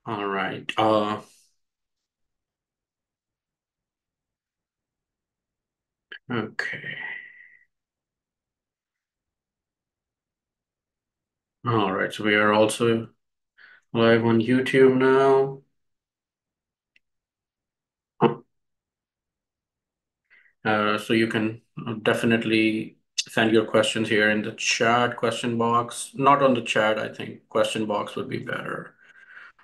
All right. Okay. All right. So we are also live on YouTube now. So you can definitely send your questions here in the chat question box. Not on the chat, I think question box would be better.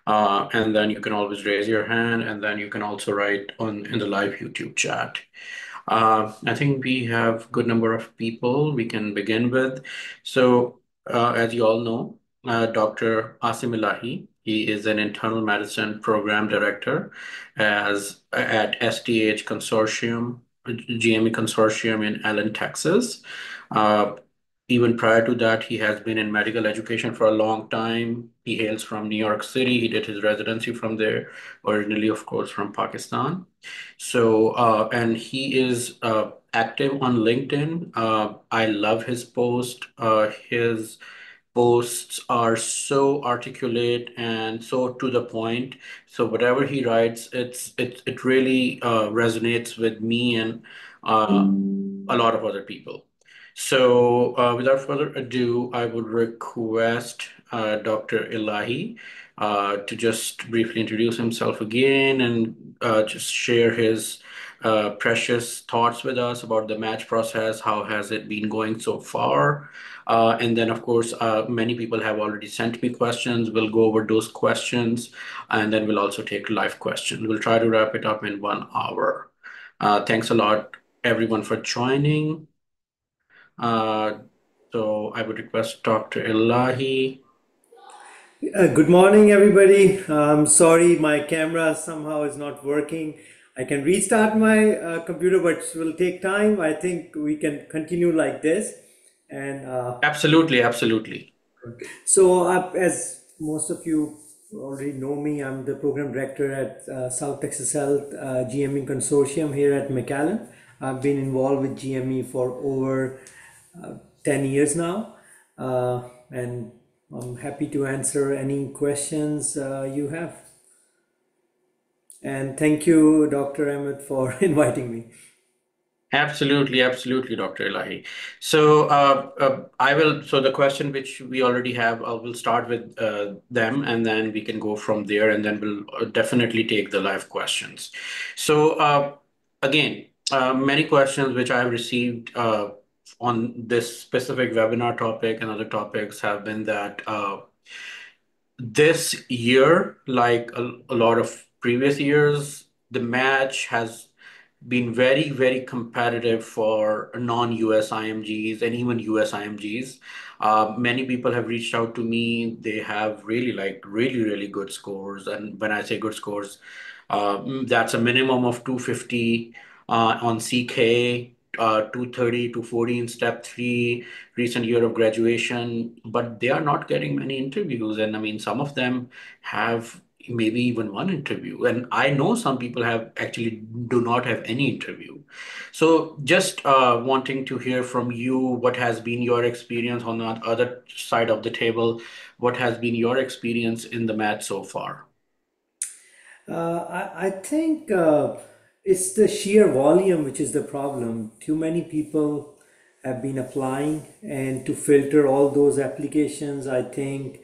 And then you can always raise your hand, and then you can also write on in the live YouTube chat. I think we have good number of people we can begin with. So, as you all know, Dr. Asim Ilahi, he is an internal medicine program director at STH Consortium, GME Consortium in Allen, Texas. Uh, Even prior to that, he has been in medical education for a long time. He hails from New York City. He did his residency from there, originally, of course, from Pakistan. So, and he is active on LinkedIn. I love his post. His posts are so articulate and so to the point. So whatever he writes, it really resonates with me and a lot of other people. So without further ado, I would request Dr. Ilahi to just briefly introduce himself again and just share his precious thoughts with us about the match process. How has it been going so far? And then, of course, many people have already sent me questions. We'll go over those questions, and then we'll also take live questions. We'll try to wrap it up in 1 hour. Thanks a lot, everyone, for joining. Uh, so I would request Dr. Elahi. Good morning, everybody. Sorry, my camera somehow is not working. I can restart my computer, but it will take time. I think we can continue like this. And Absolutely, absolutely. as most of you already know me, I'm the program director at South Texas Health GME Consortium here at McAllen. I've been involved with GME for over 10 years now, and I'm happy to answer any questions you have. And thank you, Dr. Ahmed, for inviting me. Absolutely, absolutely, Dr. Elahi. So I will. So the question which we already have, I will start with them, and then we can go from there, and then we'll definitely take the live questions. So again, many questions which I have received on this specific webinar topic and other topics have been that this year, like a lot of previous years, the match has been very, very competitive for non-US IMGs and even US IMGs. Many people have reached out to me. They have really really, really good scores. And when I say good scores, that's a minimum of 250 on CK, 230 to 40 in step three, recent year of graduation, but they are not getting many interviews. And I mean, some of them have maybe even one interview. And I know some people have actually do not have any interview. So just wanting to hear from you, what has been your experience on the other side of the table? What has been your experience in the match so far? I think it's the sheer volume which is the problem. Too many people have been applying, and to filter all those applications, I think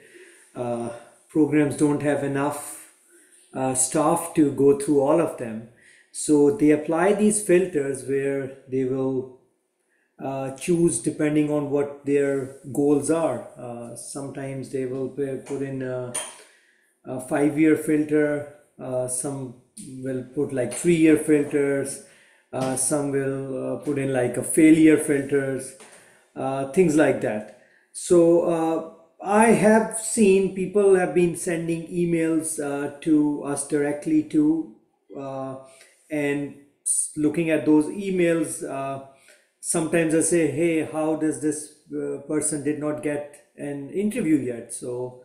uh, programs don't have enough staff to go through all of them. So they apply these filters where they will choose depending on what their goals are. Sometimes they will put in a 5 year filter, some will put like 3 year filters, some will put in like a failure filters, things like that. So I have seen people have been sending emails to us directly too, uh, and looking at those emails. Sometimes I say, hey, how does this person did not get an interview yet? So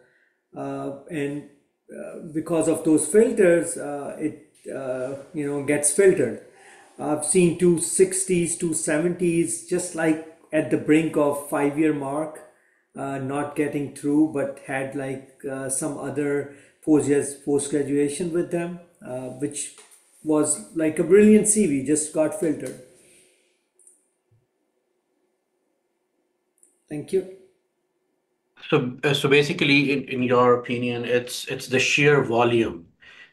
and because of those filters, it gets filtered. I've seen 260s, 270s, just like at the brink of 5 year mark, not getting through, but had like some other post graduation with them, which was like a brilliant CV, just got filtered. Thank you. So basically, in your opinion, it's the sheer volume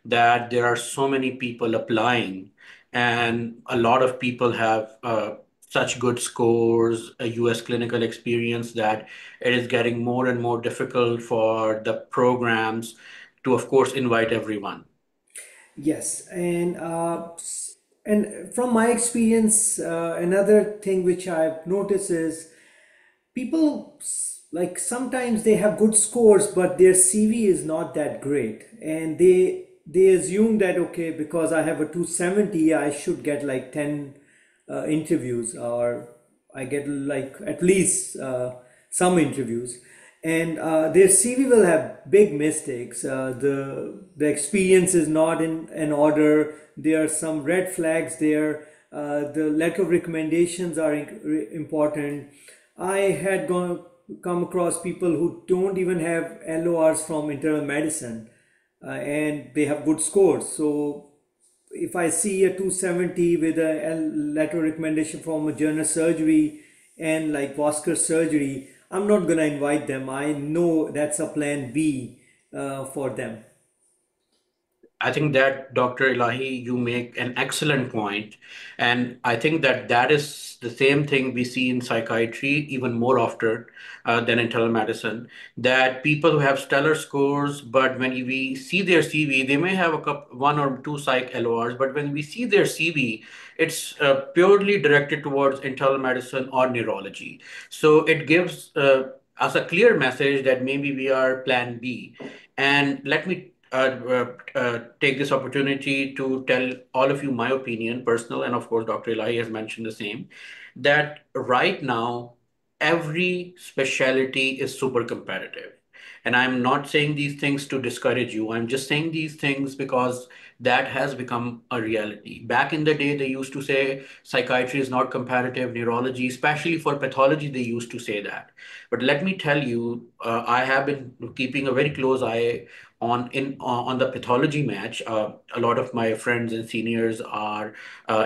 that there are so many people applying, and a lot of people have such good scores, a US clinical experience, that it is getting more and more difficult for the programs to, of course, invite everyone. Yes, and from my experience, another thing which I've noticed is people like sometimes they have good scores, but their CV is not that great, and they assume that okay, because I have a 270, I should get like 10 interviews, or I get like at least some interviews, and their CV will have big mistakes. The experience is not in an order. There are some red flags there. The letter of recommendations are important. I had come across people who don't even have LORs from internal medicine, and they have good scores. So if I see a 270 with a letter of recommendation from a general surgery and like vascular surgery, I'm not gonna invite them. I know that's a plan B for them. I think that Dr. Elahi, you make an excellent point, and I think that that is the same thing we see in psychiatry even more often than in telemedicine. That people who have stellar scores, but when we see their CV, they may have one or two psych LORs, but when we see their CV, it's purely directed towards internal medicine or neurology. So it gives us a clear message that maybe we are Plan B. And let me take this opportunity to tell all of you my opinion, personal, and of course, Dr. Elahi has mentioned the same, that right now, every specialty is super competitive. And I'm not saying these things to discourage you. I'm just saying these things because that has become a reality. Back in the day, they used to say psychiatry is not competitive, neurology, especially for pathology, they used to say that. But let me tell you, I have been keeping a very close eye on the pathology match. A lot of my friends and seniors are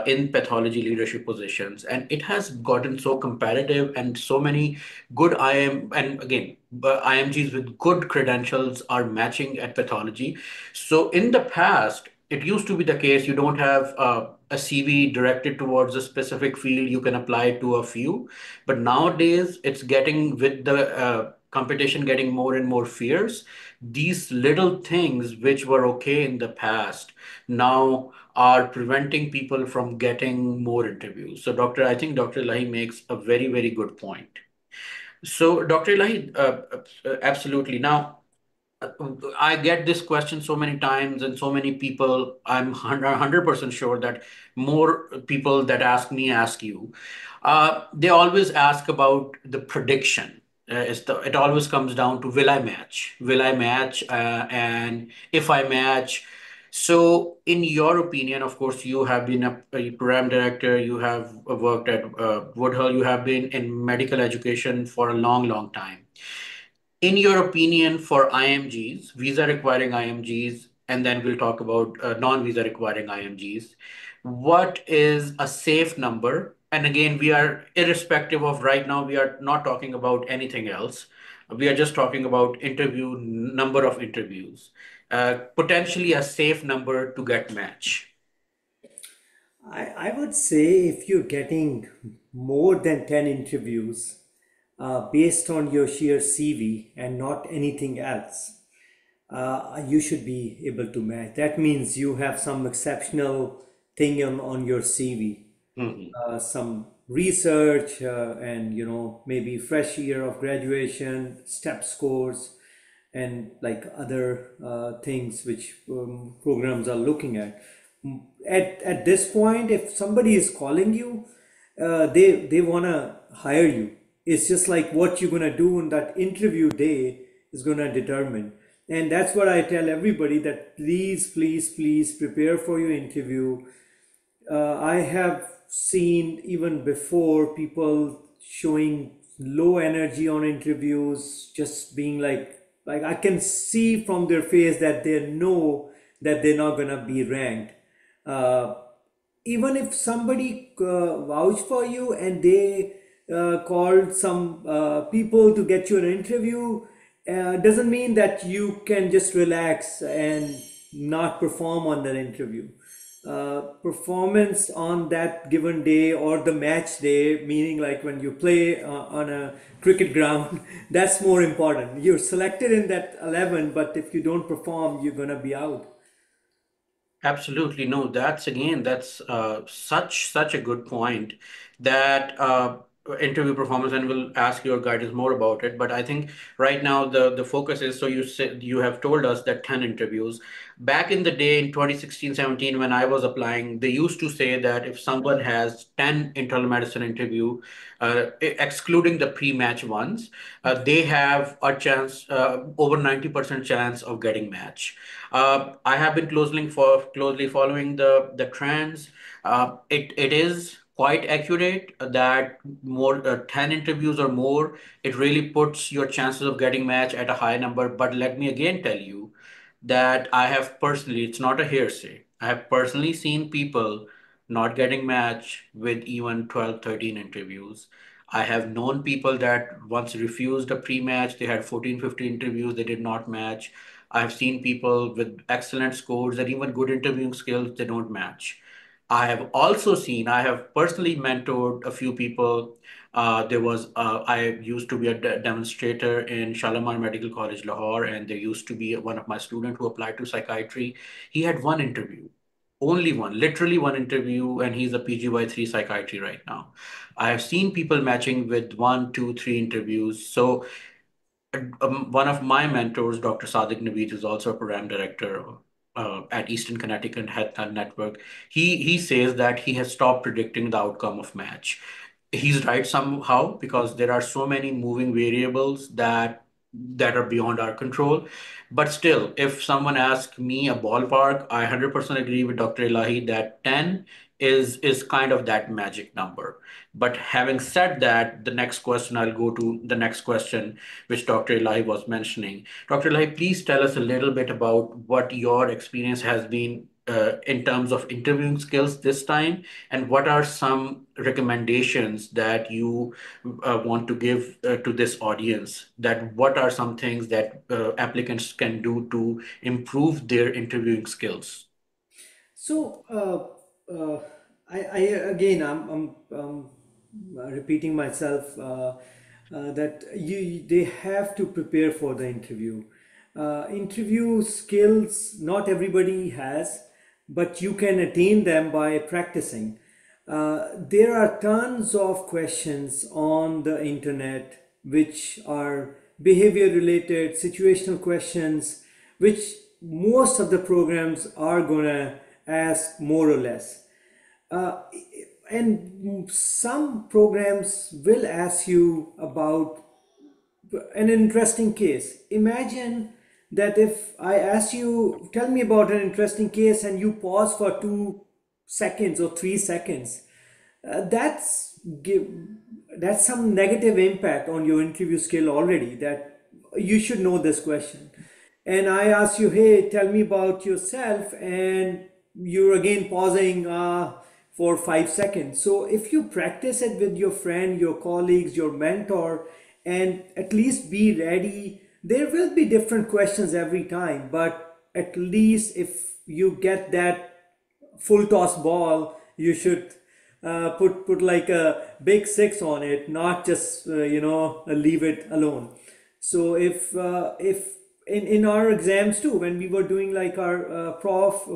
in pathology leadership positions, and it has gotten so competitive, and so many good IM and again IMGs with good credentials are matching at pathology. So in the past, it used to be the case you don't have a CV directed towards a specific field, you can apply to a few. But nowadays, it's getting with the competition getting more and more fierce. These little things which were okay in the past now are preventing people from getting more interviews. So, I think Dr. Lahi makes a very, very good point. So, Dr. Lahi, absolutely. Now, I get this question so many times, and so many people, I'm 100% sure that more people that ask me ask you. They always ask about the prediction. It always comes down to will I match? Will I match? And if I match, so in your opinion, of course, you have been a program director, you have worked at Woodhull, you have been in medical education for a long, long time. In your opinion, for IMGs, visa requiring IMGs, and then we'll talk about non-visa requiring IMGs, what is a safe number? And again, we are irrespective of right now, we are not talking about anything else. We are just talking about number of interviews, potentially a safe number to get match. I would say if you're getting more than 10 interviews based on your sheer CV and not anything else, you should be able to match. That means you have some exceptional thing on your CV, Mhm. some research, and maybe fresh year of graduation, step scores, and like other things which programs are looking at. At this point, if somebody is calling you, they wanna hire you. It's just like what you're gonna do on that interview day is gonna determine. And that's what I tell everybody, that please, please, please prepare for your interview. I have seen even before people showing low energy on interviews, just being like like I can see from their face that they know that they're not gonna be ranked. Uh, Even if somebody vouch for you and they called some people to get you an interview, doesn't mean that you can just relax and not perform on that interview. Performance on that given day or the match day, meaning like when you play on a cricket ground, that's more important. You're selected in that 11, but if you don't perform, you're gonna be out. Absolutely. No, that's such a good point that interview performance, and we'll ask your guidance more about it. But I think right now the focus is, so you said you have told us that 10 interviews. Back in the day in 2016-17, when I was applying, they used to say that if someone has 10 internal medicine interview, excluding the pre-match ones, they have a chance, over 90% chance of getting match. I have been closely following the trends. It is quite accurate that more 10 interviews or more, it really puts your chances of getting match at a high number. But let me again tell you that I have personally, it's not a hearsay. I have personally seen people not getting match with even 12, 13 interviews. I have known people that once refused a pre-match, they had 14, 15 interviews, they did not match. I've seen people with excellent scores and even good interviewing skills, they don't match. I have also seen, I have personally mentored a few people. I used to be a demonstrator in Shalimar Medical College, Lahore, and there used to be one of my students who applied to psychiatry. He had one interview, only one, literally one interview, and he's a PGY3 psychiatry right now. I have seen people matching with one, two, three interviews. So one of my mentors, Dr. Sadiq Naveed, who's also a program director at Eastern Connecticut Health Network, he says that he has stopped predicting the outcome of match. He's right somehow because there are so many moving variables that are beyond our control. But still, if someone asks me a ballpark, I 100% agree with Dr. Elahi that 10 is kind of that magic number. But having said that, the next question, I'll go to the next question which Dr. Elahi was mentioning. Dr. Elahi, please tell us a little bit about what your experience has been in terms of interviewing skills this time, and what are some recommendations that you want to give to this audience, that what are some things that applicants can do to improve their interviewing skills? So, I again, I'm repeating myself that they have to prepare for the interview. Interview skills, not everybody has, but you can attain them by practicing. There are tons of questions on the internet which are behavior related, situational questions, which most of the programs are gonna ask more or less. Uh, and some programs will ask you about an interesting case. Imagine that if I ask you, tell me about an interesting case, and you pause for 2 seconds or 3 seconds, give that's some negative impact on your interview skill already. That you should know this question. And I ask you, hey, tell me about yourself, and you're again pausing for 5 seconds. So if you practice it with your friend, your colleagues, your mentor, and at least be ready, there will be different questions every time, but at least if you get that full toss ball, you should put like a big six on it, not just leave it alone. So if in our exams too, when we were doing like our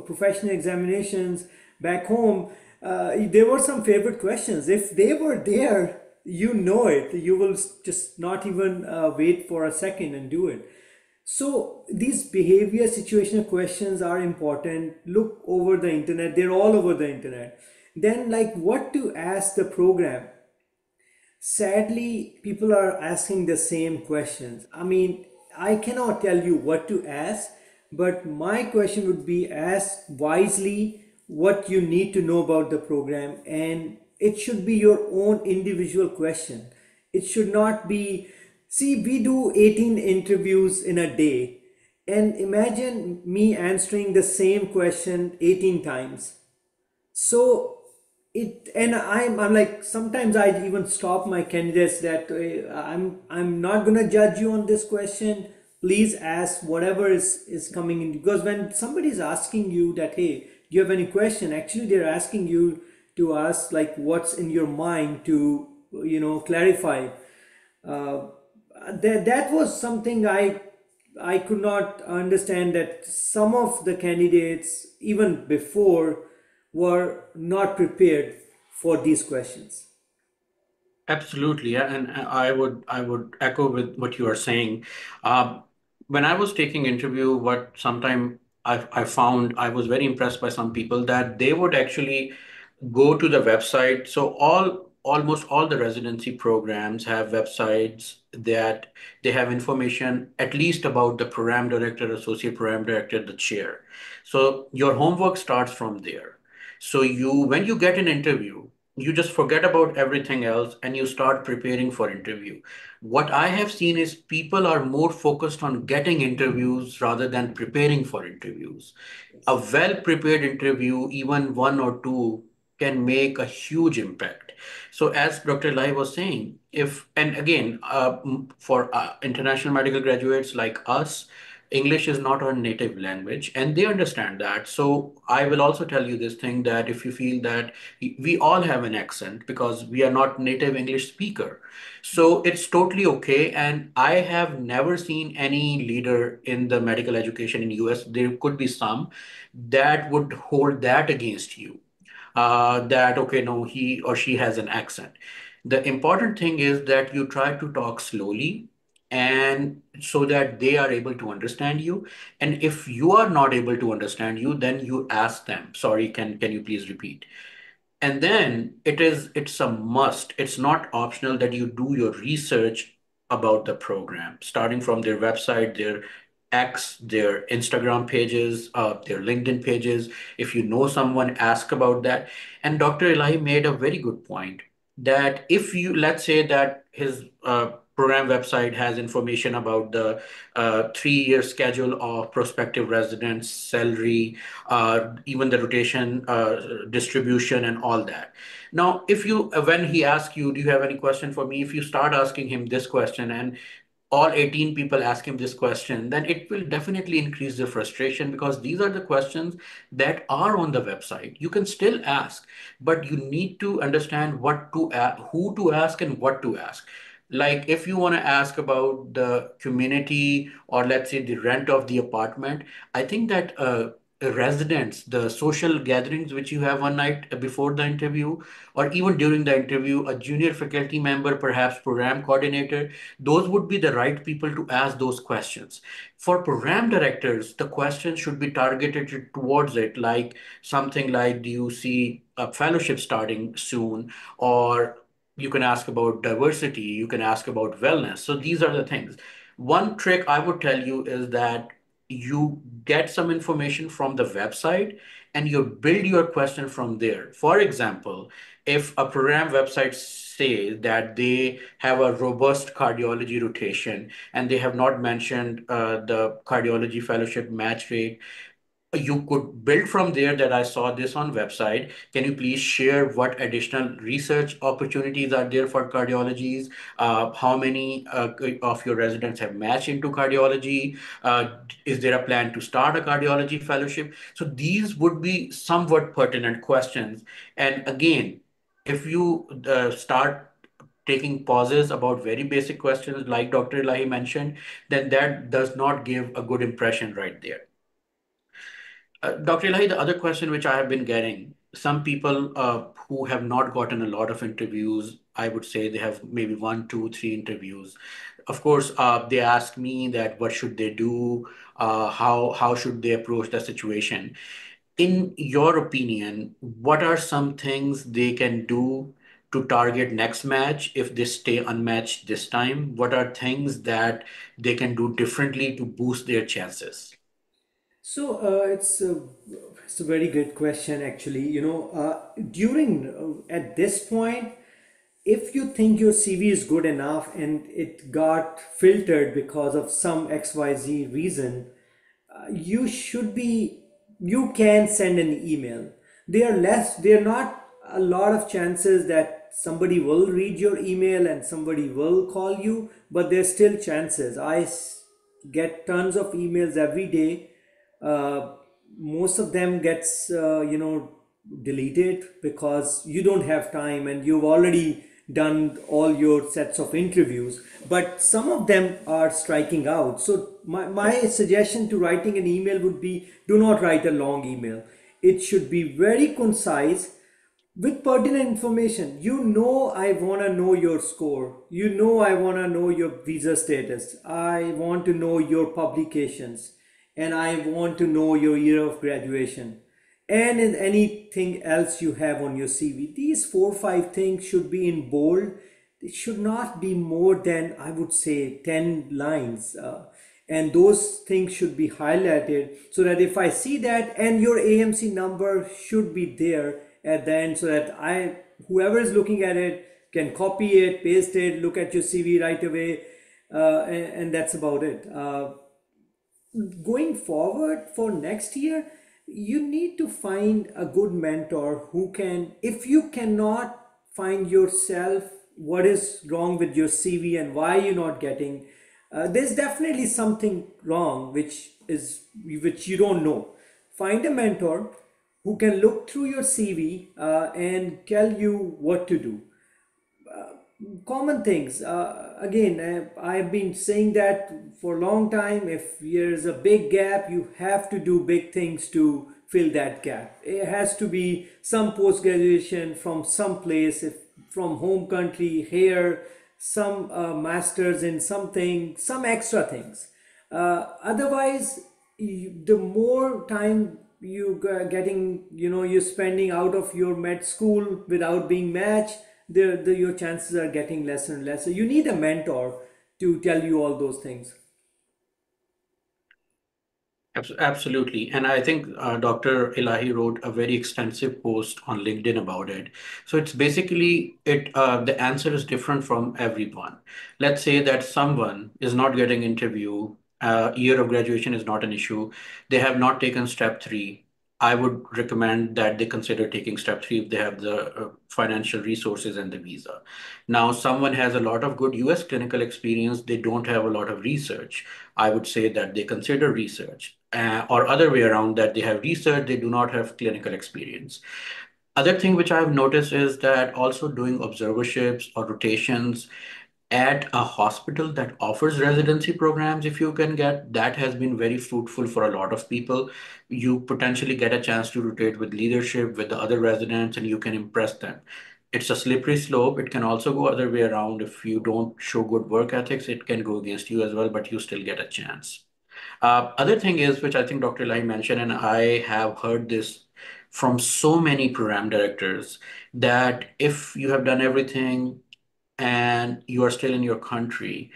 professional examinations back home, there were some favorite questions. If they were there, you know it. You will just not even wait for a second and do it. So these behavior situational questions are important. Look over the internet, they're all over the internet. Then, like, what to ask the program? Sadly, people are asking the same questions. I mean, I cannot tell you what to ask, but my question would be, ask wisely what you need to know about the program, and it should be your own individual question. It should not be See, we do 18 interviews in a day, and imagine me answering the same question 18 times. So and I'm like, sometimes I even stop my candidates that I'm not gonna judge you on this question. Please ask whatever is coming in, because when somebody is asking you that, hey, do you have any question? Actually, they're asking you to ask like what's in your mind to clarify. uh, that was something I could not understand, that some of the candidates even before were not prepared for these questions. Absolutely, yeah, and I would echo with what you are saying. Um, when I was taking interview, what sometime I found I was very impressed by some people that they would actually go to the website. So almost all the residency programs have websites that they have information at least about the program director, associate program director, the chair. So your homework starts from there. So when you get an interview, you just forget about everything else and you start preparing for interview. What I have seen is people are more focused on getting interviews rather than preparing for interviews. A well prepared interview, even one or two, can make a huge impact. So, as Dr. Lai was saying, if and again, for international medical graduates like us, English is not our native language, and they understand that. So, I will also tell you this thing that if you feel that we all have an accent because we are not native English speaker, so it's totally okay. And I have never seen any leader in the medical education in US. There could be some that would hold that against you. That okay, no, he or she has an accent. The important thing is that you try to talk slowly and so that they are able to understand you. And if you are not able to understand you, then you ask them, sorry, can you please repeat? And then it's a must. It's not optional that you do your research about the program, starting from their website, their X, their Instagram pages, their LinkedIn pages. If you know someone, ask about that. And Dr. Elahi made a very good point that if you, let's say that his program website has information about the 3-year schedule of prospective residents, salary, even the rotation distribution and all that. Now, if you, when he asks you, do you have any question for me? If you start asking him this question and all 18 people ask him this question, then it will definitely increase the frustration because these are the questions that are on the website. You can still ask, but you need to understand who to ask and what to ask. Like if you want to ask about the community or let's say the rent of the apartment, I think that residents, the social gatherings which you have one night before the interview, or even during the interview, a junior faculty member, perhaps program coordinator, those would be the right people to ask those questions. For program directors, the questions should be targeted towards it, like something like, do you see a fellowship starting soon? Or you can ask about diversity, you can ask about wellness. So these are the things. One trick I would tell you is that you get some information from the website and you build your question from there. For example, if a program website says that they have a robust cardiology rotation and they have not mentioned the cardiology fellowship match rate, you could build from there that I saw this on website. Can you please share what additional research opportunities are there for cardiologies? How many of your residents have matched into cardiology? Is there a plan to start a cardiology fellowship? So these would be somewhat pertinent questions. And again, if you start taking pauses about very basic questions like Dr. Elahi mentioned, then that does not give a good impression right there. Dr. Elahi, the other question which I have been getting, some people who have not gotten a lot of interviews, I would say they have maybe one, two, three interviews. Of course, they ask me that what should they do, how should they approach the situation. In your opinion, what are some things they can do to target next match if they stay unmatched this time? What are things that they can do differently to boost their chances? So it's a very good question actually. During at this point, if you think your CV is good enough and it got filtered because of some XYZ reason, you should be, you can send an email. There are not a lot of chances that somebody will read your email and somebody will call you, but there's still chances. Get tons of emails every day. uh, Most of them gets deleted because you don't have time and you've already done all your sets of interviews, but some of them are striking out. So my suggestion to writing an email would be, do not write a long email. It should be very concise with pertinent information. I want to know your score. I want to know your visa status. I want to know your publications. And I want to know your year of graduation. And in anything else you have on your CV. These 4 or 5 things should be in bold. It should not be more than, I would say, 10 lines. And those things should be highlighted so that if I see that, and your AMC number should be there at the end, so that whoever is looking at it can copy it, paste it, look at your CV right away, and that's about it. Going forward for next year, you need to find a good mentor who can, if you cannot find yourself what is wrong with your CV and why you're not getting, there's definitely something wrong which you don't know. Find a mentor who can look through your CV and tell you what to do. Common things, again, I've been saying that for a long time. If there's a big gap, you have to do big things to fill that gap. It has to be some post graduation from some place, if from home country here, some masters in something, some extra things. Otherwise, the more time getting, you're spending out of your med school without being matched, your chances are getting lesser and lesser. You need a mentor to tell you all those things. Absolutely. And I think Dr. Elahi wrote a very extensive post on LinkedIn about it. So it's basically the answer is different from everyone. Let's say that someone is not getting interview, year of graduation is not an issue. They have not taken step three. I would recommend that they consider taking step three if they have the financial resources and the visa. Now, someone has a lot of good US clinical experience, they don't have a lot of research. I would say that they consider research, or other way around, that they have research, they do not have clinical experience. Other thing which I've noticed is that also doing observerships or rotations at a hospital that offers residency programs, if you can get, that has been very fruitful for a lot of people. You potentially get a chance to rotate with leadership, with the other residents, and you can impress them. It's a slippery slope. It can also go other way around. If you don't show good work ethics, it can go against you as well, but you still get a chance. Other thing is, which I think Dr. Lai mentioned, and I have heard this from so many program directors, that if you have done everything and you are still in your country,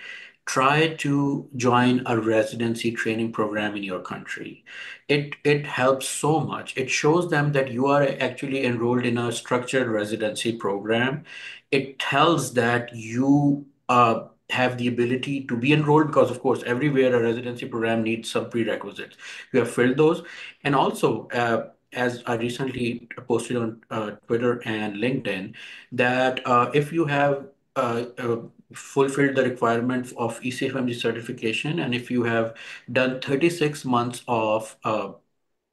try to join a residency training program in your country. It helps so much. It shows them that you are actually enrolled in a structured residency program. It tells that you have the ability to be enrolled, because of course everywhere a residency program needs some prerequisites. You have filled those. And also, as I recently posted on Twitter and LinkedIn, that if you have fulfilled the requirement of ECFMG certification, and if you have done 36 months of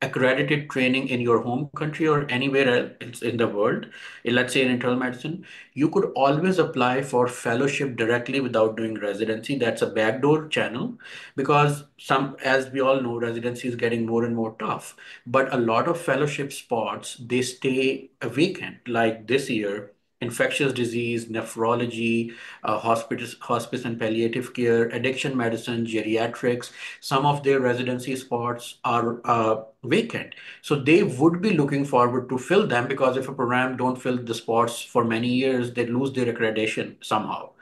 accredited training in your home country or anywhere else in the world, let's say in internal medicine, you could always apply for fellowship directly without doing residency. That's a backdoor channel, because as we all know, residency is getting more and more tough. But a lot of fellowship spots, they stay vacant. Like this year, infectious disease, nephrology, hospice and palliative care, addiction medicine, geriatrics, some of their residency spots are vacant. So they would be looking forward to fill them, because if a program don't fill the spots for many years, they lose their accreditation somehow.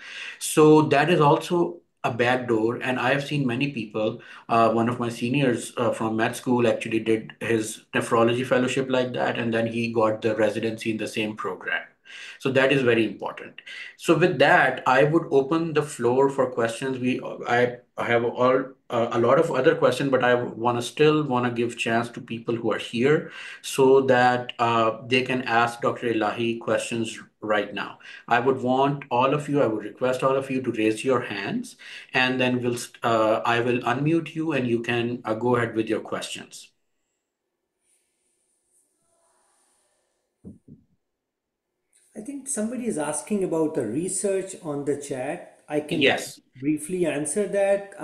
So that is also a backdoor. And I have seen many people, one of my seniors from med school actually did his nephrology fellowship like that, and then he got the residency in the same program. So that is very important. So with that, I would open the floor for questions. I have a lot of other questions, but I want to give chance to people who are here so that they can ask Dr. Elahi questions right now. I would request all of you to raise your hands, and then I will unmute you and you can go ahead with your questions. I think somebody is asking about the research on the chat. I can Yes. briefly answer that.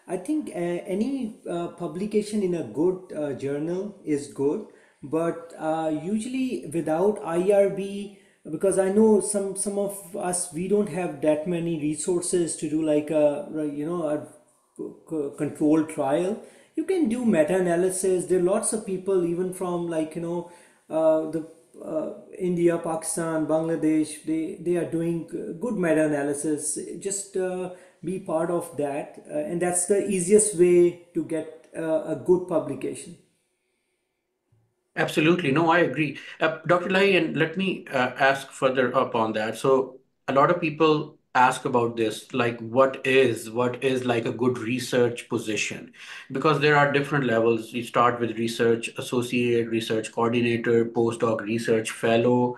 I think any publication in a good journal is good, but usually without IRB, because I know some of us, we don't have that many resources to do like a controlled trial. You can do meta-analysis. There are lots of people even from like the India, Pakistan, Bangladesh, they are doing good meta-analysis. Just be part of that, and that's the easiest way to get a good publication. Absolutely. No, I agree. Dr. Lai, and let me ask further up on that. So a lot of people ask about this, like what is like a good research position? Because there are different levels. You start with research associate, research coordinator, postdoc, research fellow.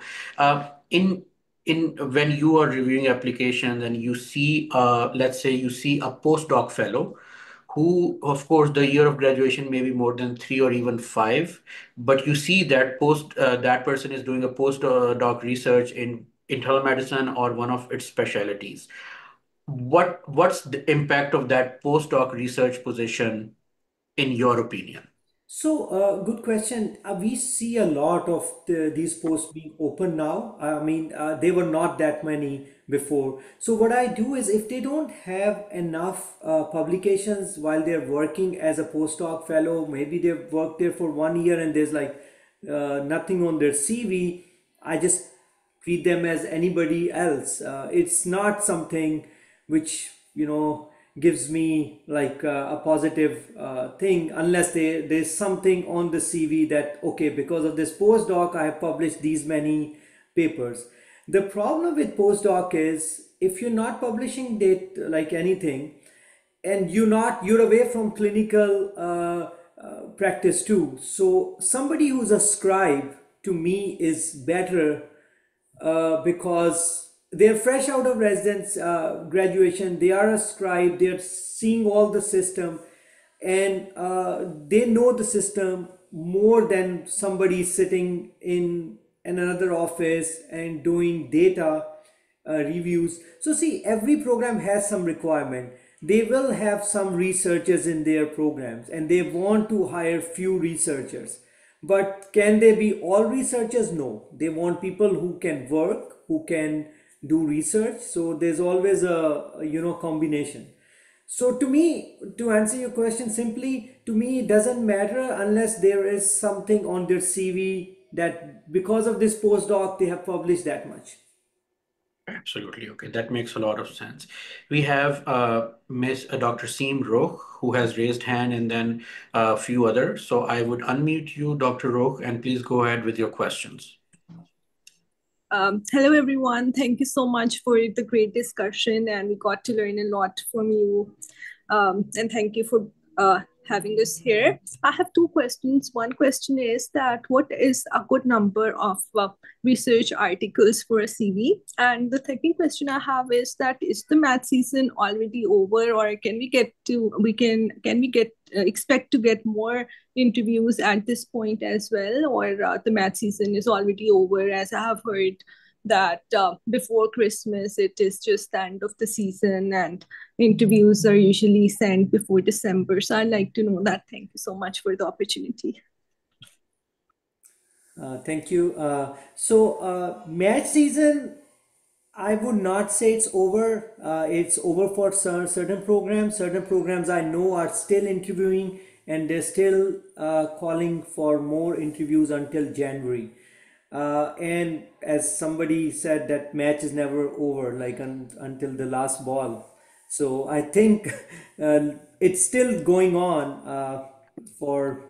In when you are reviewing applications and you see, let's say you see a postdoc fellow who, of course, the year of graduation may be more than 3 or even 5, but you see that person is doing a postdoc research in internal medicine or one of its specialties. What's the impact of that postdoc research position in your opinion? So, good question. We see a lot of these posts being open now. I mean, they were not that many before. So, what I do is if they don't have enough publications while they're working as a postdoc fellow, maybe they've worked there for 1 year and there's like nothing on their CV, I just treat them as anybody else. It's not something which gives me like a positive thing unless there's something on the CV that okay, because of this postdoc I have published these many papers. The problem with postdoc is if you're not publishing it like anything, and you're away from clinical practice too. So somebody who's a scribe to me is better because they're fresh out of residence graduation. They are a scribe. They're seeing all the system, and they know the system more than somebody sitting in another office and doing data reviews. So see, every program has some requirement. They will have some researchers in their programs, and they want to hire few researchers. But can they be all researchers? No. They want people who can work, who can do research. So there's always a combination. So to me, to answer your question simply, to me it doesn't matter unless there is something on their CV that because of this postdoc they have published that much. Absolutely. Okay, that makes a lot of sense. We have Miss Dr. Seem Roch, who has raised hand, and then a few others. So I would unmute you, Dr. Roch, and please go ahead with your questions. Hello, everyone. Thank you so much for the great discussion, and we got to learn a lot from you. And thank you for having us here. I have two questions. One question is that what is a good number of research articles for a CV? And the second question I have is that is the math season already over, or can we expect to get more interviews at this point as well, or the math season is already over, as I have heard that before Christmas it is just the end of the season and interviews are usually sent before December. So I'd like to know that. Thank you so much for the opportunity. Thank you. Match season, I would not say it's over. It's over for certain programs. Certain programs I know are still interviewing and they're still calling for more interviews until January. And as somebody said, that match is never over, like until the last ball. So I think it's still going on for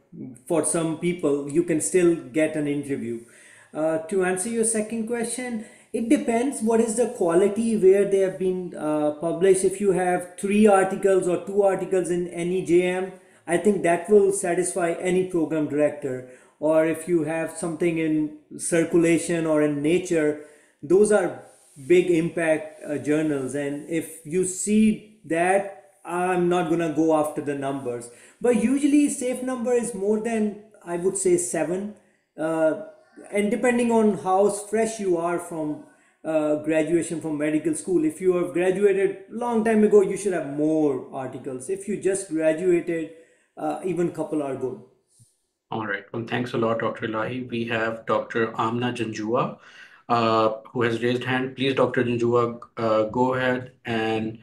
some people. You can still get an interview. To answer your second question, it depends what is the quality where they have been published. If you have 3 articles or 2 articles in any JM, I think that will satisfy any program director. Or if you have something in circulation or in Nature, those are big impact journals. And if you see that, I'm not gonna go after the numbers. But usually, safe number is more than, I would say, 7. Uh, and depending on how fresh you are from graduation from medical school, if you have graduated long time ago, you should have more articles. If you just graduated, even couple are good. All right. Well, thanks a lot, Dr. Elahi. We have Dr. Amna Janjua, who has raised hand. Please, Dr. Janjua, uh, go ahead and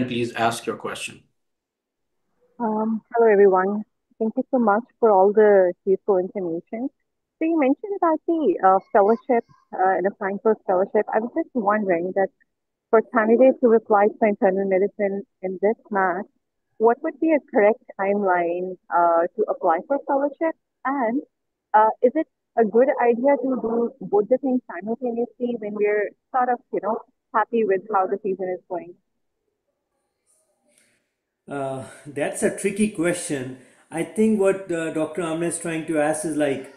please ask your question. Hello, everyone. Thank you so much for all the useful information. So you mentioned about the fellowship and applying for a fellowship. I was just wondering that for candidates who applied for internal medicine in this match, what would be a correct timeline to apply for fellowship? And is it a good idea to do both the things simultaneously when we're sort of, happy with how the season is going? That's a tricky question. I think what Dr. Amna is trying to ask is like,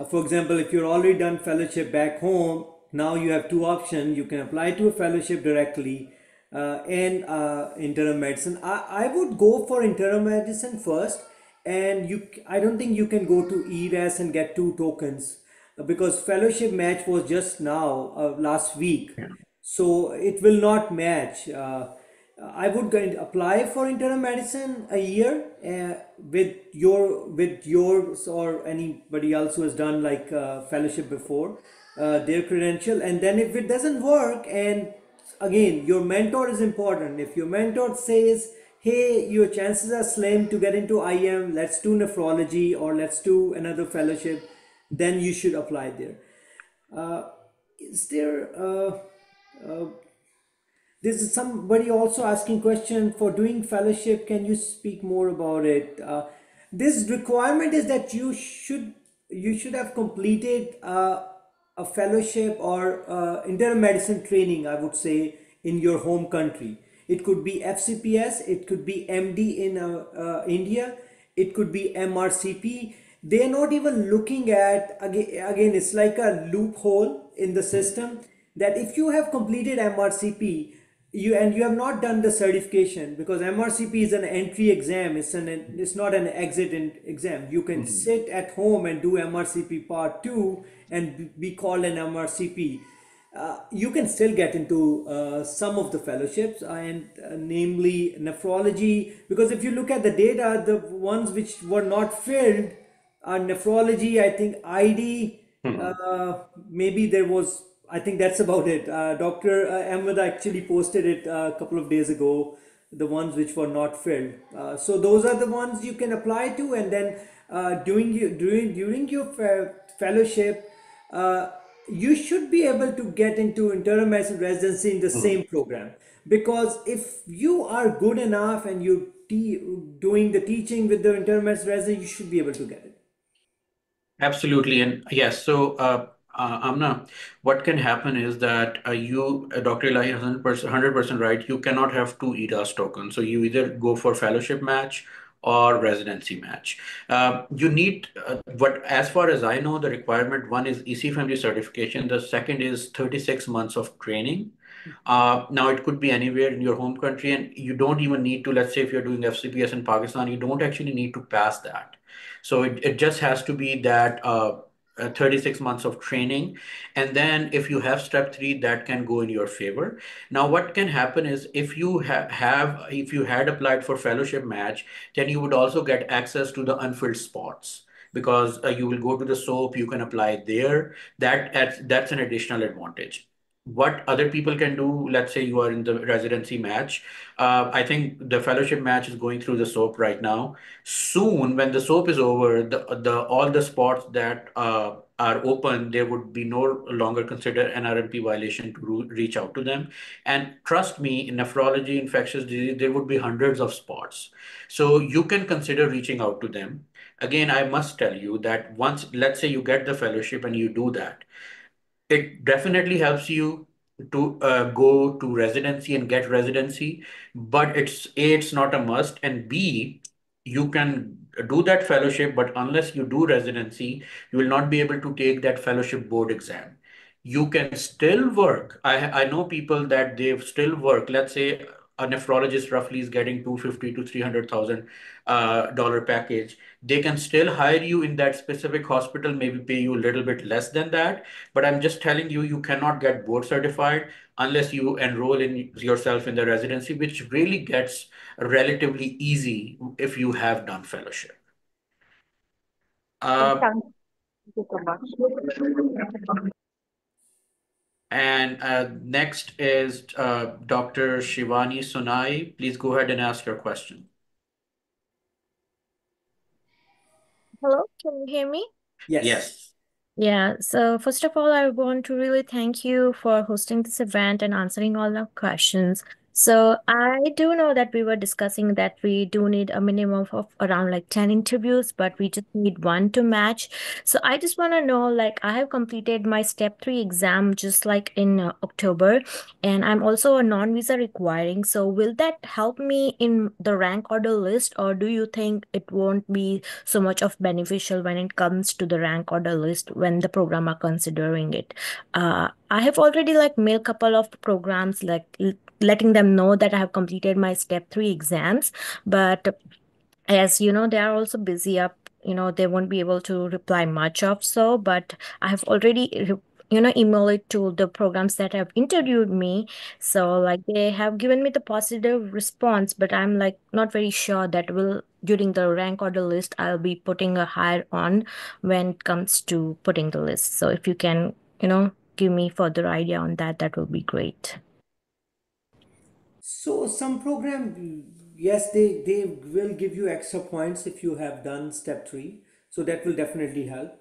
for example, if you're already done fellowship back home, now you have 2 options. You can apply to a fellowship directly and internal medicine. I would go for internal medicine first, and I don't think you can go to ERAS and get 2 tokens because fellowship match was just now last week, Yeah. so it will not match. I would go and apply for internal medicine a year with yours or anybody else who has done like fellowship before, their credential, and then if it doesn't work, and again your mentor is important. If your mentor says, hey, your chances are slim to get into IM, let's do nephrology or let's do another fellowship, then you should apply there. Is there There's somebody also asking question for doing fellowship. Can you speak more about it? This requirement is that you should have completed a fellowship or internal medicine training, I would say, in your home country. It could be FCPS, it could be MD in India, it could be MRCP. They are not even looking at, again, it's like a loophole in the system that if you have completed MRCP, you have not done the certification, because MRCP is an entry exam. It's not an exam. You can sit at home and do MRCP part 2 and be called an MRCP. You can still get into some of the fellowships, and namely nephrology, because if you look at the data, the ones which were not filled are nephrology, I think ID, maybe there was, I think that's about it. Dr. Ahmed actually posted it a couple of days ago, the ones which were not filled. So those are the ones you can apply to, and then during your fellowship, you should be able to get into internal medicine residency in the same program, because if you are good enough and you doing the teaching with the internal medicine residency, you should be able to get it. Absolutely. And yes, so Amna, what can happen is that Dr. Elahi is 100% right. You cannot have 2 EDAS tokens. So you either go for fellowship match or residency match. You need, as far as I know, the requirement one is EC family certification. The second is 36 months of training. Now it could be anywhere in your home country, and you don't even need to, let's say if you're doing FCPS in Pakistan, you don't actually need to pass that. So it just has to be that 36 months of training. And then if you have step 3, that can go in your favor. Now, what can happen is if you if you had applied for fellowship match, then you would also get access to the unfilled spots, because you will go to the SOAP, you can apply there. That's an additional advantage. what other people can do, let's say you are in the residency match. I think the fellowship match is going through the SOAP right now. Soon, when the SOAP is over, the all the spots that are open, they would be no longer considered NRMP violation to reach out to them. And trust me, in nephrology, infectious disease, there would be hundreds of spots. So you can consider reaching out to them. Again, I must tell you that once, let's say you get the fellowship and you do that, it definitely helps you to go to residency and get residency, but it's not a must, and B, you can do that fellowship, but unless you do residency, you will not be able to take that fellowship board exam. You can still work. I know people that they've still work. Let's say a nephrologist roughly is getting 250 to 300,000 dollar package. They can still hire you in that specific hospital, maybe pay you a little bit less than that, but I'm just telling you, you cannot get board certified unless you enroll in yourself in the residency, which really gets relatively easy if you have done fellowship. Uh, Thank you so much. and next is Dr. Shivani Sonai. Please go ahead and ask your question. Hello, can you hear me? Yes. Yes. Yeah, so first of all, I want to really thank you for hosting this event and answering all our questions. So I do know that we were discussing that we do need a minimum of around like 10 interviews, but we just need one to match. So I just want to know, like, I have completed my step 3 exam just like in October, and I'm also a non-visa requiring. So will that help me in the rank order list, or do you think it won't be so much of beneficial when it comes to the rank order list when the program are considering it? I have already like made a couple of programs like letting them know that I have completed my step 3 exams, but as you know, they are also busy up, they won't be able to reply much of so, but I have already email it to the programs that have interviewed me. So like they have given me the positive response, but I'm like not very sure that will during the rank order list I'll be putting a higher on when it comes to putting the list. So if you can, give me further idea on that, that will be great. So some program, yes, they will give you extra points if you have done step 3. So that will definitely help.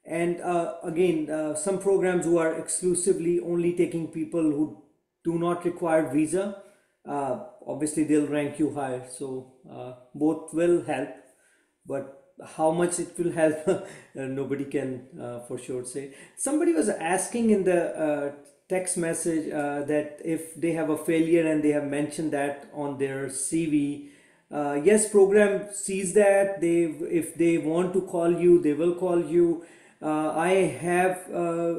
And again, some programs who are exclusively only taking people who do not require visa, obviously they'll rank you higher. So both will help, but how much it will help, nobody can for sure say. Somebody was asking in the text message that if they have a failure and they have mentioned that on their CV, yes, program sees that. They, if they want to call you, they will call you. I have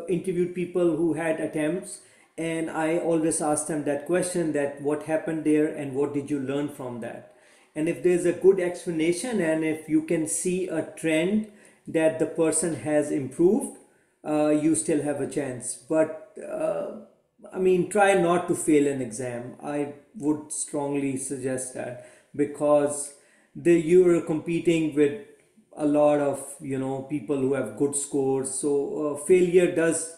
interviewed people who had attempts, and I always ask them that question, that what happened there and what did you learn from that. And if there's a good explanation and if you can see a trend that the person has improved, you still have a chance. But I mean, try not to fail an exam. I would strongly suggest that, because you're competing with a lot of people who have good scores. So failure does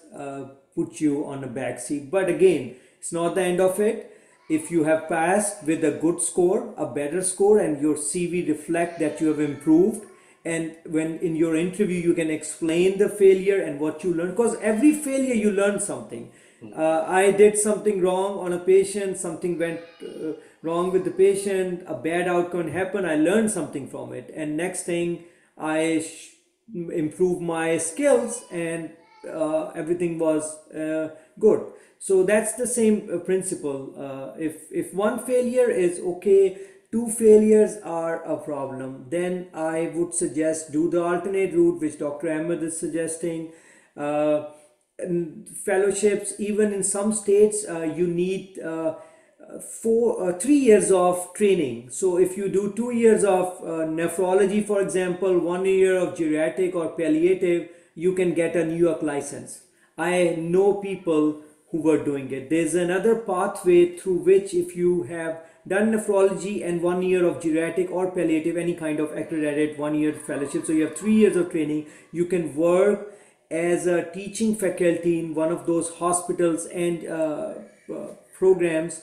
put you on a back seat. But again, it's not the end of it. If you have passed with a good score, a better score, and your CV reflect that you have improved, and when in your interview you can explain the failure and what you learned, because every failure you learn something. I did something wrong on a patient, something went wrong with the patient, a bad outcome happened, I learned something from it, and next thing I improved my skills, and everything was good. So that's the same principle. If one failure is okay, 2 failures are a problem, then I would suggest do the alternate route which Dr. Ahmed is suggesting. And fellowships, even in some states, you need 3 years of training. So if you do 2 years of nephrology, for example, 1 year of geriatric or palliative, you can get a New York license. I know people who were doing it. There's another pathway through which, if you have done nephrology and 1 year of geriatric or palliative, any kind of accredited 1 year fellowship, so you have 3 years of training, you can work as a teaching faculty in one of those hospitals and programs,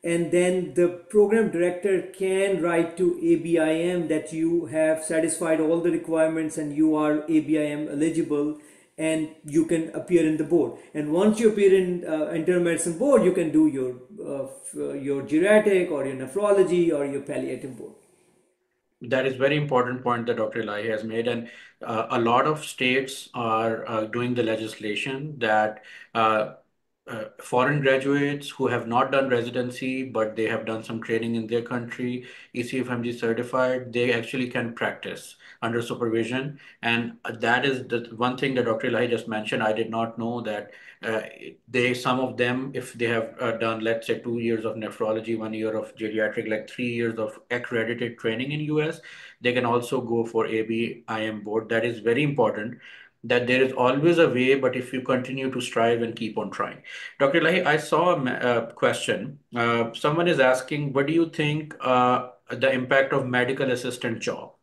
and then the program director can write to ABIM that you have satisfied all the requirements and you are ABIM eligible, and you can appear in the board. And once you appear in internal medicine board, you can do your geriatric or your nephrology or your palliative board. That is very important point that Dr. Elahi has made, and a lot of states are doing the legislation that foreign graduates who have not done residency but they have done some training in their country, ECFMG certified, they actually can practice under supervision. And that is the one thing that Dr. Elahi just mentioned. I did not know that some of them, if they have done, let's say, 2 years of nephrology, 1 year of geriatric, like 3 years of accredited training in US, they can also go for ABIM board. That is very important, that there is always a way, but if you continue to strive and keep on trying. Dr. Elahi, I saw a question. Someone is asking, what do you think the impact of medical assistant job?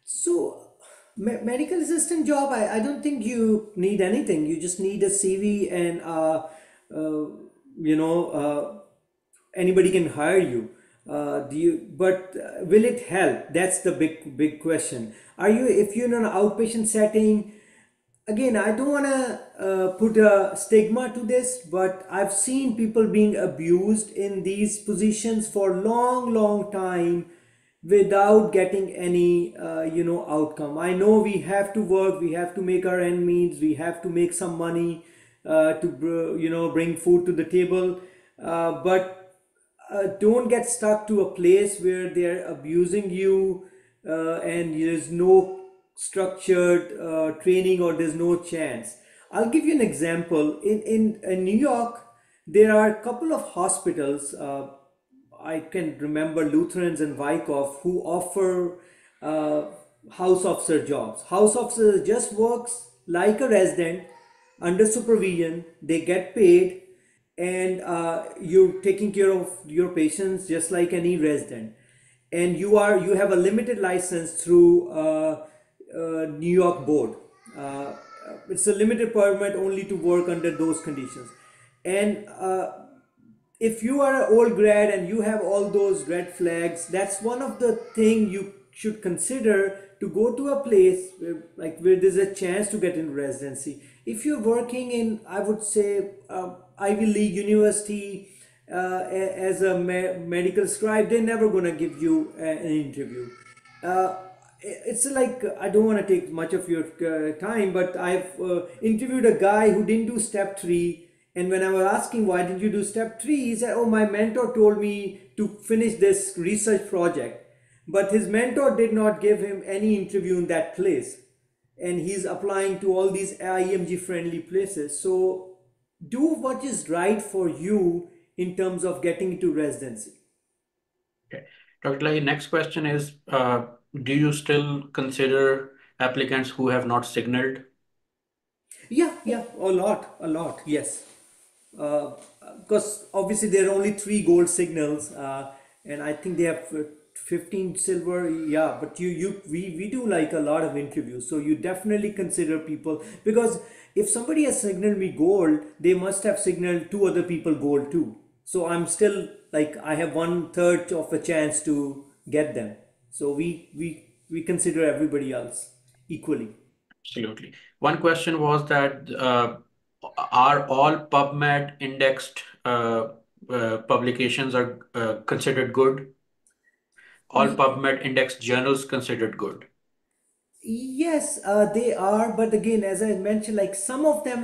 So, medical assistant job, I don't think you need anything. You just need a CV, and anybody can hire you. But will it help? That's the big question. If you're in an outpatient setting? Again, I don't want to put a stigma to this, but I've seen people being abused in these positions for long time without getting any outcome. I know we have to work, we have to make our end meets, we have to make some money to bring food to the table, but don't get stuck to a place where they're abusing you and there's no structured training, or there's no chance. I'll give you an example. In New York, there are a couple of hospitals. I can remember Lutherans and Wyckoff, who offer house officer jobs. House officer just works like a resident under supervision. They get paid, and you're taking care of your patients just like any resident. And you have a limited license through New York board. It's a limited permit only to work under those conditions. And if you are an old grad and you have all those red flags, that's one of the things you should consider to go to a place where there's a chance to get in residency. If you're working in, I would say, Ivy League university as a medical scribe, they're never going to give you an interview. It's like, I don't want to take much of your time, but I've interviewed a guy who didn't do step 3, and when I was asking why did you do step 3, he said, oh, my mentor told me to finish this research project, but his mentor did not give him any interview in that place, and he's applying to all these IMG friendly places. So do what is right for you in terms of getting into residency. Okay. Dr. Lai, next question is, do you still consider applicants who have not signaled? Yeah, a lot, yes. Because obviously there are only 3 gold signals, and I think they have 15 silver. Yeah, but we do like a lot of interviews, so you definitely consider people, because if somebody has signaled me gold, they must have signaled 2 other people gold too. So I'm still like, I have 1/3 of a chance to get them. So we consider everybody else equally. Absolutely. One question was that are all PubMed indexed publications are considered good? All PubMed indexed journals considered good? Yes, they are, but again, as I mentioned, like some of them,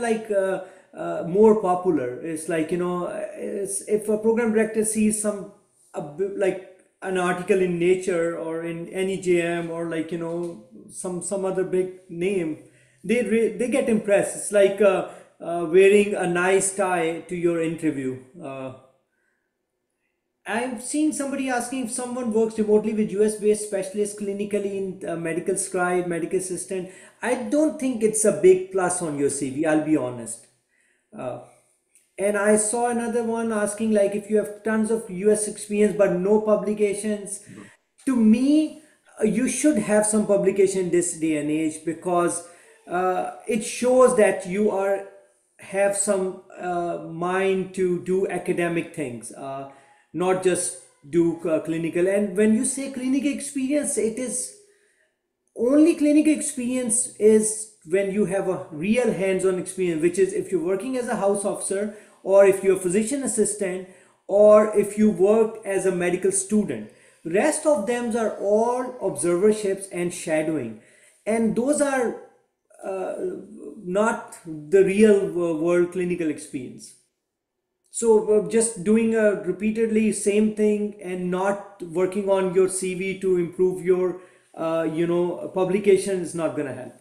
more popular. It's like, if a program director sees like an article in Nature or in NEJM or some other big name, they get impressed. It's like wearing a nice tie to your interview. I'm seeing somebody asking if someone works remotely with US-based specialists clinically in medical scribe, medical assistant. I don't think it's a big plus on your CV, I'll be honest. And I saw another one asking like if you have tons of US experience but no publications. To me, you should have some publication this day and age, because it shows that you are have some mind to do academic things, not just do clinical. And when you say clinical experience, it is only clinical experience is when you have a real hands-on experience, which is if you're working as a house officer, or if you're a physician assistant, or if you work as a medical student. Rest of them are all observerships and shadowing, and those are not the real world clinical experience. So just doing a repeatedly same thing and not working on your CV to improve your publication is not going to help.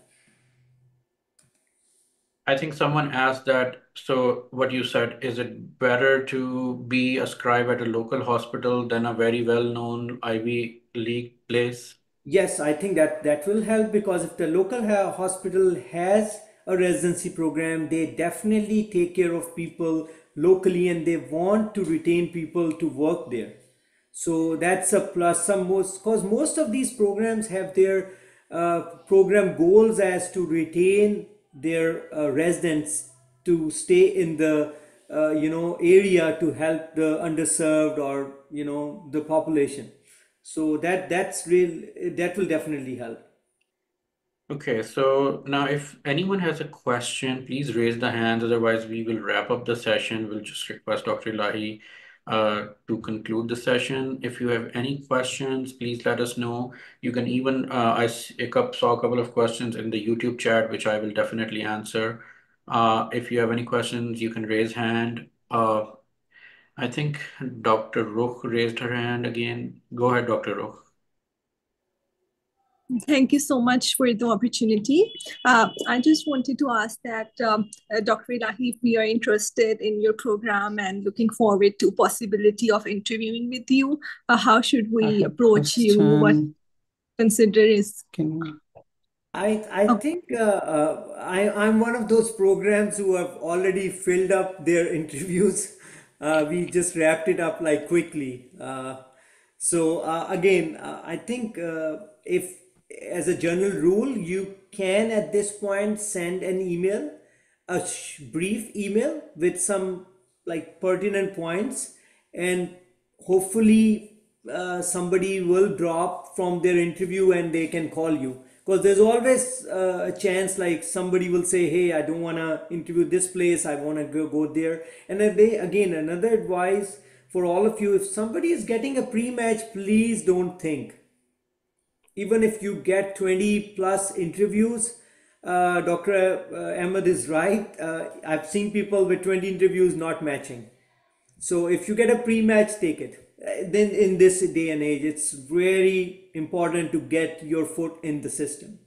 I think someone asked that. So what you said, is it better to be a scribe at a local hospital than a very well-known Ivy League place? Yes, I think that will help, because if the local hospital has a residency program, they definitely take care of people locally and they want to retain people to work there. So that's a plus. Some most, because most of these programs have their program goals as to retain their residents to stay in the area to help the underserved, or the population. So that's real, that will definitely help. Okay, so now if anyone has a question, please raise the hands. Otherwise, we will wrap up the session. We'll just request Dr. Ilahi to conclude the session. If you have any questions, please let us know. You can even, saw a couple of questions in the YouTube chat, which I will definitely answer. If you have any questions, you can raise hand. I think Dr. Rukh raised her hand again. Go ahead, Dr. Rukh. Thank you so much for the opportunity. I just wanted to ask that, Dr. Ilahi, if we are interested in your program and looking forward to possibility of interviewing with you, how should I we have approach you? What question. consider is Can I think I'm one of those programs who have already filled up their interviews. We just wrapped it up like quickly. Again, I think if, as a general rule, you can at this point send an email, a brief email with some like pertinent points, and hopefully somebody will drop from their interview and they can call you, because there's always a chance like somebody will say, hey, I don't want to interview this place, I want to go there. And then they, again, another advice for all of you, if somebody is getting a pre-match, please don't think. Even if you get 20 plus interviews, Dr. Ahmed is right. I've seen people with 20 interviews not matching. So if you get a pre-match, take it. Then in this day and age, it's very important to get your foot in the system.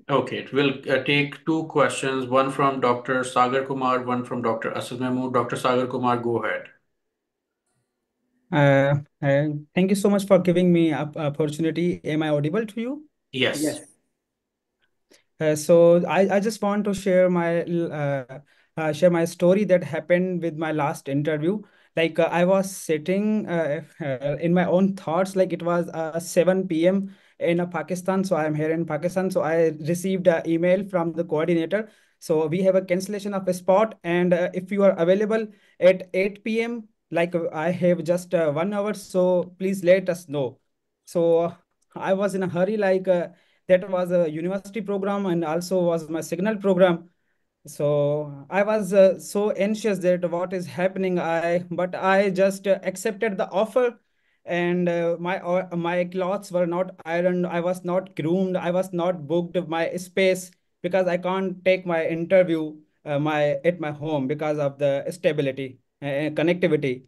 Okay, we'll take two questions, one from Dr. Sagar Kumar, one from Dr. Asad Mahmood. Dr. Sagar Kumar, go ahead. Thank you so much for giving me an opportunity. Am I audible to you? Yes. Yes. So I just want to share my story that happened with my last interview. Like I was sitting in my own thoughts, like it was 7 p.m. in Pakistan. So I am here in Pakistan. So I received an email from the coordinator. So we have a cancellation of a spot, and if you are available at 8 p.m., like I have just 1 hour, so please let us know. So I was in a hurry, like that was a university program and also was my signal program. So I was so anxious that what is happening. But I just accepted the offer, and my clothes were not ironed. I was not groomed. I was not booked my space, because I can't take my interview at my home because of the stability connectivity.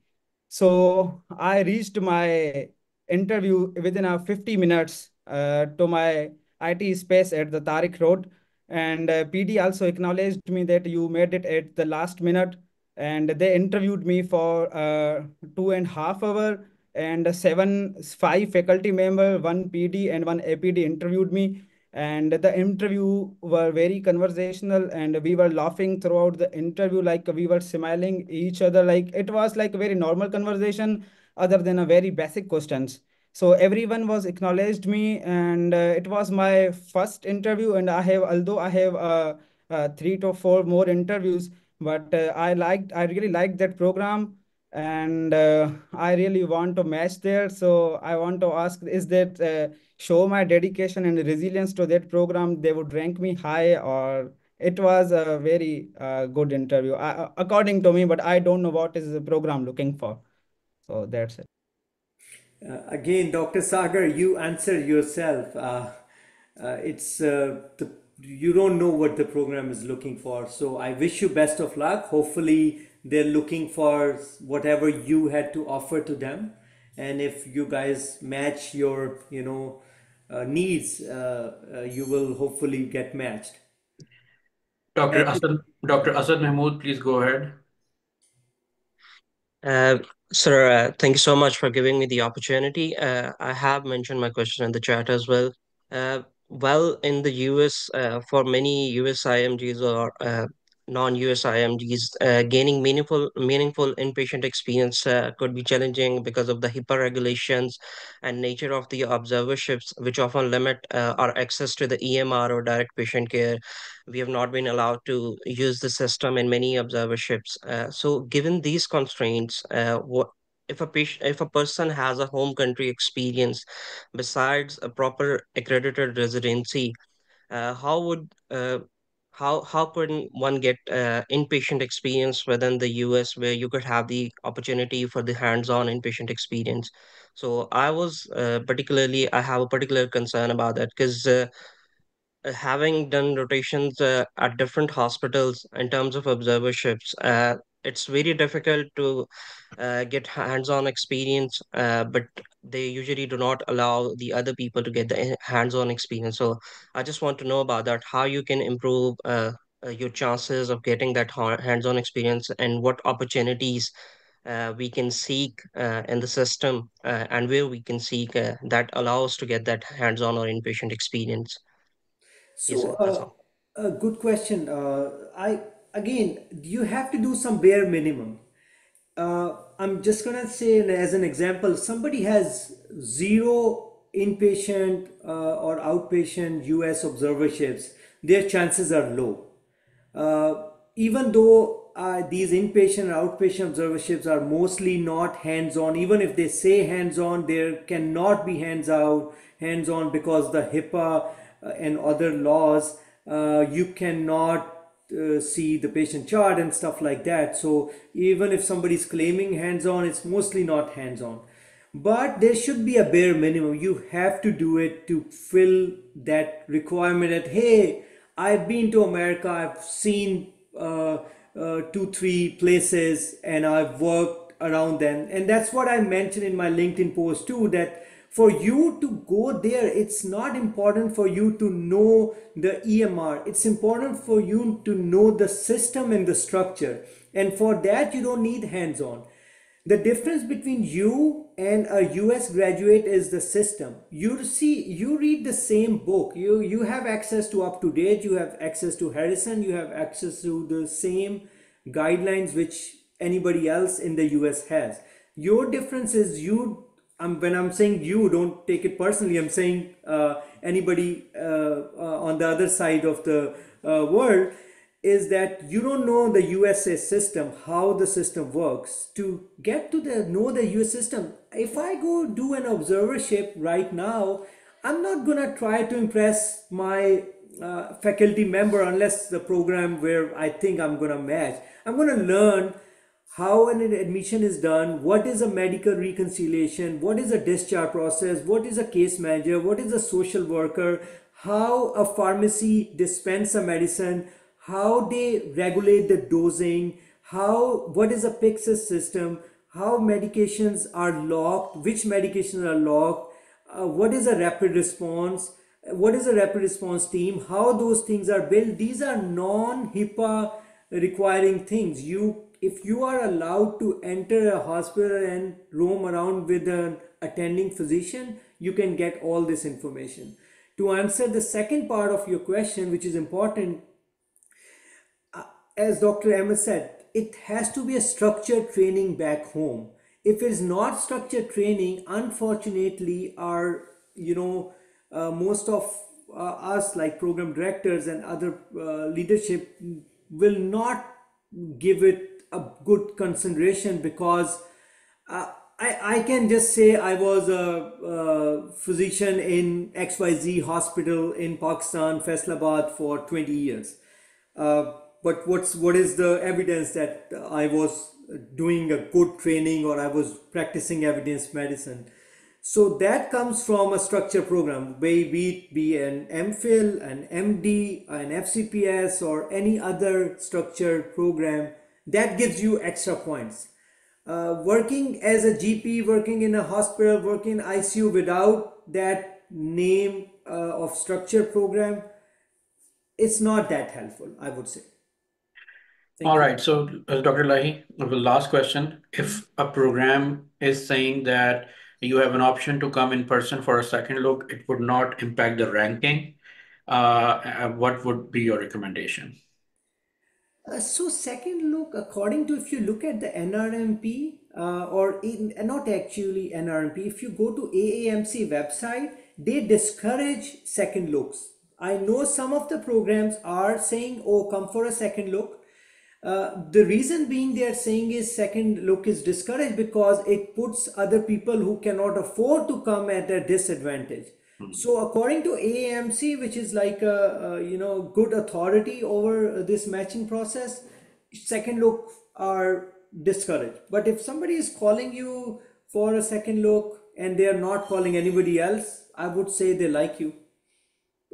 So I reached my interview within a 50 minutes to my IT space at the Tariq Road. And PD also acknowledged me that you made it at the last minute. And they interviewed me for 2.5 hours, and five faculty member, one PD and one APD interviewed me. And the interview were very conversational, and we were laughing throughout the interview, like we were smiling each other, like it was like a very normal conversation other than a very basic questions. So everyone was acknowledged me, and it was my first interview. And although I have 3 to 4 more interviews, but I really liked that program, and I really want to match there. So I want to ask, is that show my dedication and resilience to that program, they would rank me high, or it was a very good interview, according to me, but I don't know what is the program looking for. So that's it. Again, Dr. Sagar, you answer yourself. It's you don't know what the program is looking for. So I wish you best of luck. Hopefully, they're looking for whatever you had to offer to them, and if you guys match your, needs, you will hopefully get matched. Dr. And Asad, Dr. Asad Mahmood, please go ahead. Uh, Sir, thank you so much for giving me the opportunity. I have mentioned my question in the chat as well. Well, in the US, for many US IMGs or non-US IMGs, gaining meaningful inpatient experience could be challenging because of the HIPAA regulations and nature of the observerships, which often limit our access to the EMR or direct patient care. We have not been allowed to use the system in many observerships. So, given these constraints, what if a person has a home country experience besides a proper accredited residency, how would how could one get inpatient experience within the US where you could have the opportunity for the hands-on inpatient experience? So I have a particular concern about that because having done rotations at different hospitals in terms of observerships, it's very difficult to get hands-on experience, but they usually do not allow the other people to get the hands-on experience. So I just want to know about that, how you can improve your chances of getting that hands-on experience, and what opportunities we can seek in the system, and where we can seek that allow us to get that hands-on or inpatient experience. Yes, so, sir, that's all. a good question. I again, you have to do some bare minimum. I'm just gonna say, as an example, somebody has zero inpatient or outpatient US observerships, their chances are low. Even though these inpatient or outpatient observerships are mostly not hands-on, even if they say hands-on, there cannot be hands-on because the HIPAA and other laws, you cannot see the patient chart and stuff like that. So even if somebody's claiming hands-on, it's mostly not hands-on. But there should be a bare minimum. You have to do it to fill that requirement that, hey, I've been to America, I've seen 2, 3 places, and I've worked around them. And that's what I mentioned in my LinkedIn post too, that for you to go there, it's not important for you to know the EMR. It's important for you to know the system and the structure. And for that, you don't need hands-on. The difference between you and a US graduate is the system. You read the same book. You have access to UpToDate, you have access to Harrison, you have access to the same guidelines which anybody else in the US has. Your difference is when I'm saying you, don't take it personally. I'm saying anybody on the other side of the world, is that you don't know the USA system, how the system works. To get to know the US system, if I go do an observership right now, I'm not gonna try to impress my faculty member unless the program where I think I'm gonna match. I'm gonna learn how an admission is done, what is a medical reconciliation, what is a discharge process, what is a case manager, what is a social worker, how a pharmacy dispense a medicine, how they regulate the dosing, what is a Pyxis system, how medications are locked, which medications are locked, what is a rapid response, what is a rapid response team, how those things are built. These are non-HIPAA requiring things. If you are allowed to enter a hospital and roam around with an attending physician, you can get all this information. To answer the second part of your question, which is important, as Dr. Ahmed said, it has to be a structured training back home. if it's not structured training, unfortunately, most of us, like program directors and other leadership, will not give it a good consideration, because I can just say I was a physician in XYZ hospital in Pakistan, Faisalabad, for 20 years. But what is the evidence that I was doing a good training or I was practicing evidence medicine? So that comes from a structure program, be an MPhil, an MD, an FCPS, or any other structured program that gives you extra points. Working as a GP, working in a hospital, working in ICU without that name of structure program, it's not that helpful, I would say. Thank All you. right. So, Dr. Lahi, the last question. If a program is saying that you have an option to come in person for a second look, it would not impact the ranking, what would be your recommendation? So second look, according to, if you look at the NRMP, not actually NRMP, if you go to AAMC website, they discourage second looks. I know some of the programs are saying, oh, come for a second look. The reason being they are saying is second look is discouraged because it puts other people who cannot afford to come at a disadvantage. So according to AAMC, which is like a good authority over this matching process, second look are discouraged. But if somebody is calling you for a second look and they are not calling anybody else, I would say they like you.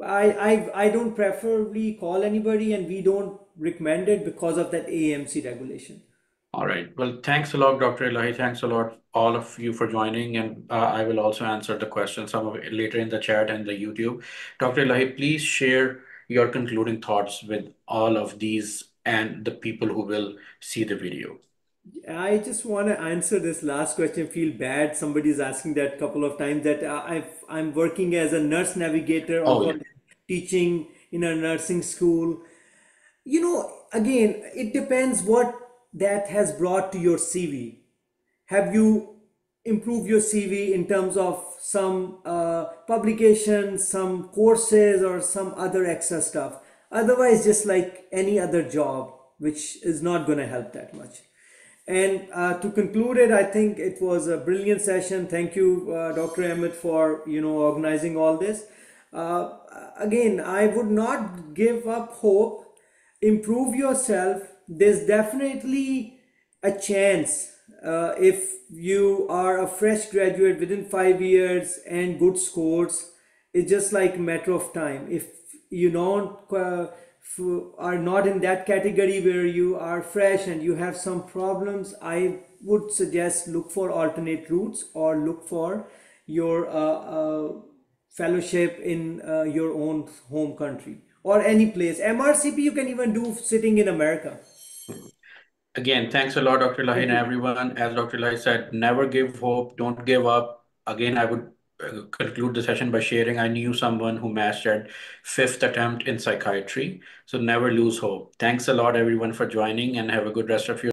I don't preferably call anybody, and we don't recommend it because of that AAMC regulation. All right. Well, thanks a lot, Dr. Elahi. Thanks a lot, all of you, for joining. And I will also answer the questions some of it later in the chat and the YouTube. Dr. Elahi, please share your concluding thoughts with all of these and the people who will see the video. I just want to answer this last question. Feel bad. Somebody's asking that couple of times that I'm working as a nurse navigator, Oh, although yeah. teaching in a nursing school. Again, it depends what that has brought to your CV. Have you improved your CV in terms of some publications, some courses, or some other extra stuff? Otherwise, just like any other job, which is not going to help that much. And to conclude it, I think it was a brilliant session. Thank you, Dr. Emmett, for organizing all this. Again, I would not give up hope. Improve yourself. There's definitely a chance if you are a fresh graduate within 5 years and good scores. It's just like a matter of time. If you don't are not in that category where you are fresh and you have some problems, I would suggest look for alternate routes or look for your fellowship in your own home country or any place. MRCP you can even do sitting in America. Again, thanks a lot, Dr. Lahi, Thank and you. everyone. As Dr. Lahi said, never give hope, don't give up. Again, I would conclude the session by sharing I knew someone who mastered 5th attempt in psychiatry. So never lose hope. Thanks a lot, everyone, for joining, and have a good rest of your